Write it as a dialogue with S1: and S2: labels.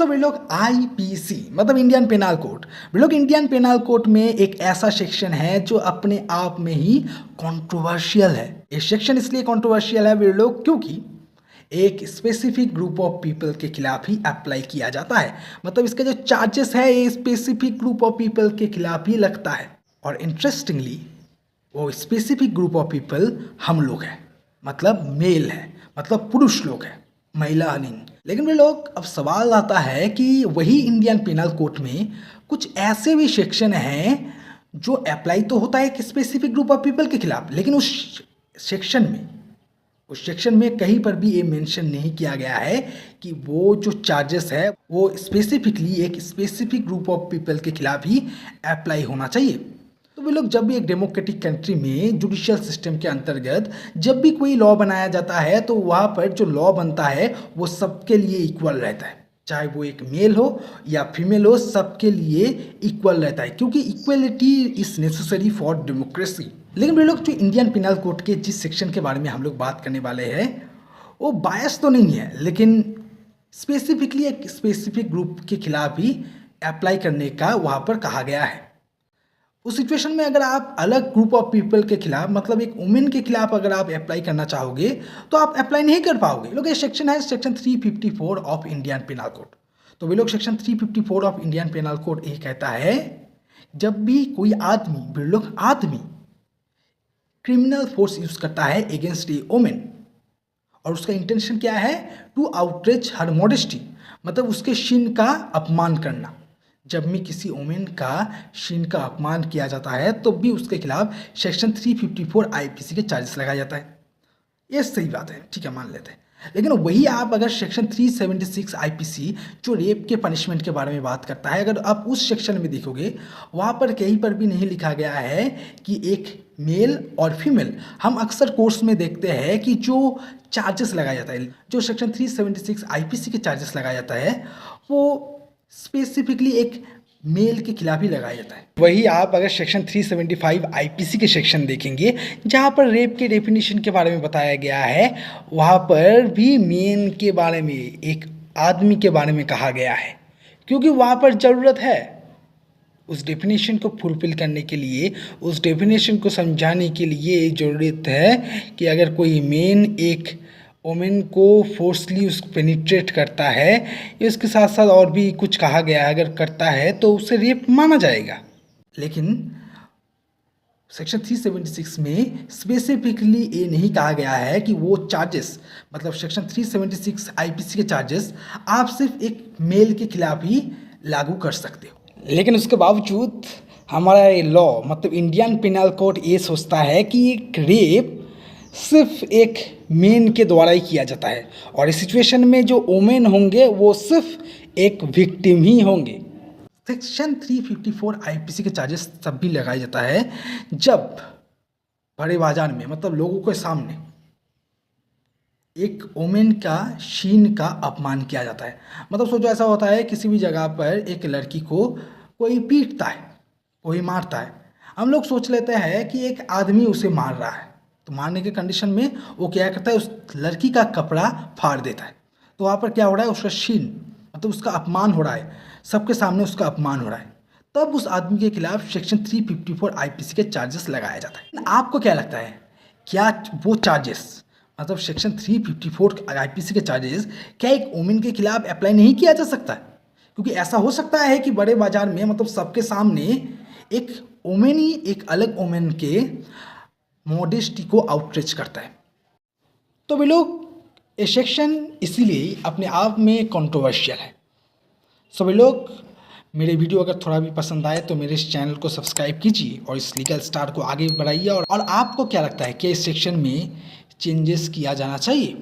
S1: वे लोग आईपीसी मतलब Indian penal code. वे लोग इंडियन पेनल कोड में एक ऐसा सेक्शन है जो अपने आप में ही कंट्रोवर्शियल है। ये सेक्शन इसलिए कंट्रोवर्शियल है वे लोग क्योंकि एक स्पेसिफिक ग्रुप ऑफ पीपल के खिलाफ ही अप्लाई किया जाता है। मतलब इसका जो चार्जेस है ये स्पेसिफिक ग्रुप ऑफ पीपल के खिलाफ ही लगता है। और इंटरेस्टिंगली वो स्पेसिफिक ग्रुप ऑफ पीपल हम लोग हैं, मतलब मेल है, मतलब पुरुष लोग हैं, महिला नहीं। लेकिन वे लोग अब सवाल आता है कि वही इंडियन पेनल कोड में कुछ ऐसे भी सेक्शन हैं जो अप्लाई तो होता है एक स्पेसिफिक ग्रुप ऑफ पीपल के खिलाफ, लेकिन उस सेक्शन में कहीं पर भी ये मेंशन नहीं किया गया है कि वो जो चार्जेस है वो स्पेसिफिकली एक स्पेसिफिक ग्रुप ऑफ पीपल के खिलाफ ही अप्लाई होना चाहिए। तो वे लोग जब भी एक डेमोक्रेटिक कंट्री में जुडिशियल सिस्टम के अंतर्गत जब भी कोई लॉ बनाया जाता है तो वहाँ पर जो लॉ बनता है वो सबके लिए इक्वल रहता है, चाहे वो एक मेल हो या फीमेल हो, सबके लिए इक्वल रहता है, क्योंकि equality is necessary for democracy. लेकिन वे लोग जो इंडियन पेनल कोड के जिस सेक्शन के बारे में हम लोग बात करने वाले हैं वो बायस तो नहीं है, लेकिन स्पेसिफिकली एक स्पेसिफिक ग्रुप के खिलाफ ही अप्लाई करने का वहाँ पर कहा गया है। उस सिचुएशन में अगर आप अलग ग्रुप ऑफ पीपल के खिलाफ मतलब एक वुमेन के खिलाफ अगर आप अप्लाई करना चाहोगे तो आप अप्लाई नहीं कर पाओगे। लोग ये सेक्शन है section 354 of Indian penal code. तो वे लोग section 354 of Indian penal code ये कहता है जब भी कोई आदमी क्रिमिनल फोर्स यूज करता है अगेंस्ट ए वुमेन और उसका इंटेंशन क्या है, टू आउटरीच हर मॉडेस्टी, मतलब उसके शीन का अपमान करना। जब भी किसी वुमेन का शीन का अपमान किया जाता है तो भी उसके खिलाफ सेक्शन 354 आईपीसी के चार्जेस लगाया जाता है। ये सही बात है, ठीक है, मान लेते हैं। लेकिन वही आप अगर सेक्शन 376 आईपीसी जो रेप के पनिशमेंट के बारे में बात करता है, अगर आप उस सेक्शन में देखोगे वहाँ पर कहीं पर भी नहीं लिखा गया है कि एक मेल और फीमेल, हम अक्सर कोर्स में देखते हैं कि जो चार्जेस लगाया जाता है, जो सेक्शन 376 आईपीसी के चार्जेस लगाया जाता है वो स्पेसिफिकली एक मेल के खिलाफ ही लगाया जाता है। वही आप अगर सेक्शन 375 आईपीसी के सेक्शन देखेंगे जहाँ पर रेप के डेफिनेशन के बारे में बताया गया है वहाँ पर भी मेन के बारे में, एक आदमी के बारे में कहा गया है, क्योंकि वहाँ पर ज़रूरत है उस डेफिनेशन को फुलफिल करने के लिए, उस डेफिनेशन को समझाने के लिए ज़रूरत है कि अगर कोई मेन एक वोमेन को फोर्सली उस पेनिट्रेट करता है, इसके साथ साथ और भी कुछ कहा गया है, अगर करता है तो उसे रेप माना जाएगा। लेकिन सेक्शन 376 में स्पेसिफिकली ये नहीं कहा गया है कि वो चार्जेस, मतलब सेक्शन 376 आईपीसी के चार्जेस आप सिर्फ एक मेल के खिलाफ ही लागू कर सकते हो। लेकिन उसके बावजूद हमारा ये लॉ मतलब इंडियन पेनल कोड ये सोचता है कि एक रेप सिर्फ एक मेन के द्वारा ही किया जाता है और इस सिचुएशन में जो वोमेन होंगे वो सिर्फ एक विक्टिम ही होंगे। सेक्शन 354 आईपीसी के चार्जेस तब भी लगाया जाता है जब बड़े बाजार में मतलब लोगों के सामने एक वोमेन का शीन का अपमान किया जाता है। मतलब सोचो ऐसा होता है किसी भी जगह पर एक लड़की को कोई पीटता है, कोई मारता है, हम लोग सोच लेते हैं कि एक आदमी उसे मार रहा है, तो मारने के कंडीशन में वो क्या करता है, उस लड़की का कपड़ा फाड़ देता है। तो वहाँ पर क्या हो रहा है, उसका शीन मतलब उसका अपमान हो रहा है, सबके सामने उसका अपमान हो रहा है। तब उस आदमी के खिलाफ सेक्शन 354 आईपीसी के चार्जेस लगाया जाता है। आपको क्या लगता है, क्या वो चार्जेस मतलब सेक्शन 354 आईपीसी के चार्जेस क्या एक वुमेन के खिलाफ अप्लाई नहीं किया जा सकता? क्योंकि ऐसा हो सकता है कि बड़े बाजार में मतलब सबके सामने एक वुमेन ही एक अलग वुमेन के मॉडेस्टी को आउटरीच करता है। तो वे लोग ये सेक्शन इसीलिए अपने आप में कंट्रोवर्शियल है। सो वे लोग मेरे वीडियो अगर थोड़ा भी पसंद आए तो मेरे इस चैनल को सब्सक्राइब कीजिए और इस लीगल स्टार को आगे बढ़ाइए। और आपको क्या लगता है कि इस सेक्शन में चेंजेस किया जाना चाहिए?